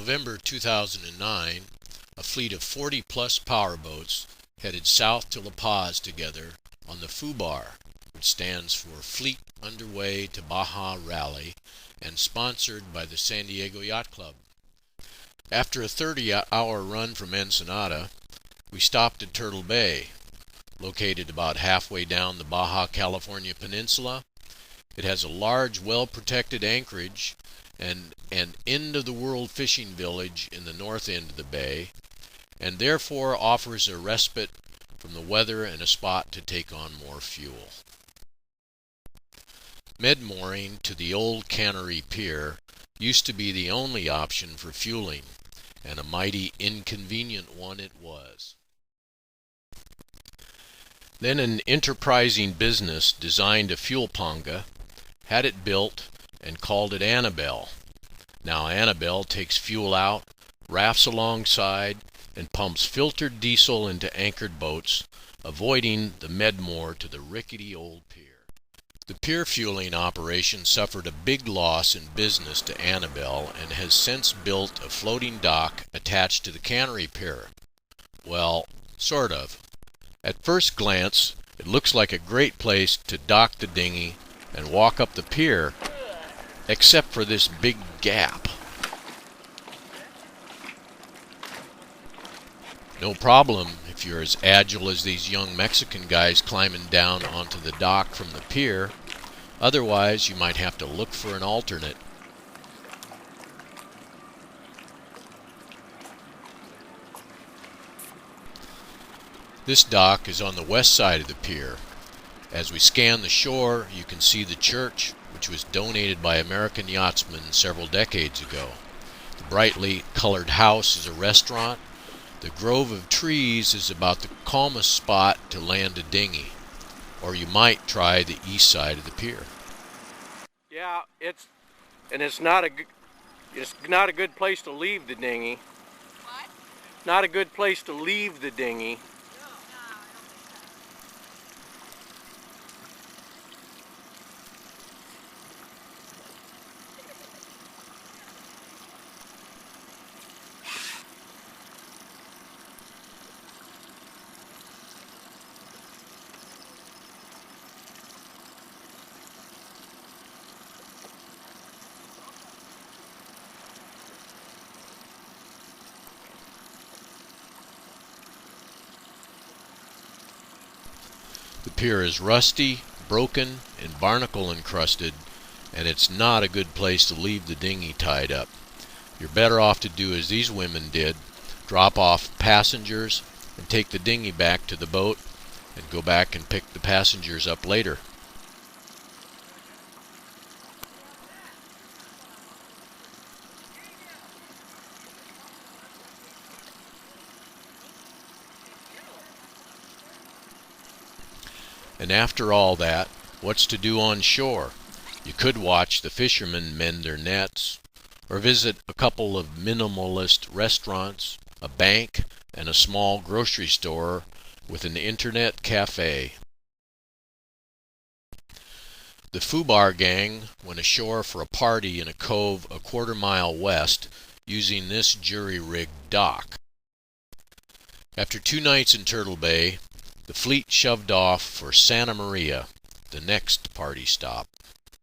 November 2009, a fleet of 40-plus powerboats headed south to La Paz together on the Fubar, which stands for Fleet Underway to Baja Rally, and sponsored by the San Diego Yacht Club. After a 30-hour run from Ensenada, we stopped at Turtle Bay, located about halfway down the Baja California Peninsula. It has a large, well-protected anchorage and an end-of-the-world fishing village in the north end of the bay, and therefore offers a respite from the weather and a spot to take on more fuel. Med-mooring to the old cannery pier used to be the only option for fueling, and a mighty inconvenient one it was. Then an enterprising business designed a fuel panga, had it built, and called it Annabelle. Now Annabelle takes fuel out, rafts alongside, and pumps filtered diesel into anchored boats, avoiding the Medmore to the rickety old pier. The pier fueling operation suffered a big loss in business to Annabelle and has since built a floating dock attached to the cannery pier. Well, sort of. At first glance, it looks like a great place to dock the dinghy and walk up the pier, except for this big gap. No problem if you're as agile as these young Mexican guys climbing down onto the dock from the pier. Otherwise, you might have to look for an alternate. This dock is on the west side of the pier. As we scan the shore, you can see the church, which was donated by American yachtsmen several decades ago. The brightly colored house is a restaurant. The grove of trees is about the calmest spot to land a dinghy. Or you might try the east side of the pier. Yeah, it's not a good place to leave the dinghy. What? Not a good place to leave the dinghy. The pier is rusty, broken, and barnacle encrusted, and it's not a good place to leave the dinghy tied up. You're better off to do as these women did, drop off passengers and take the dinghy back to the boat and go back and pick the passengers up later. And after all that, what's to do on shore? You could watch the fishermen mend their nets, or visit a couple of minimalist restaurants, a bank, and a small grocery store with an internet cafe. The Fubar gang went ashore for a party in a cove a quarter-mile west using this jury-rigged dock. After 2 nights in Turtle Bay, the fleet shoved off for Santa Maria, the next party stop.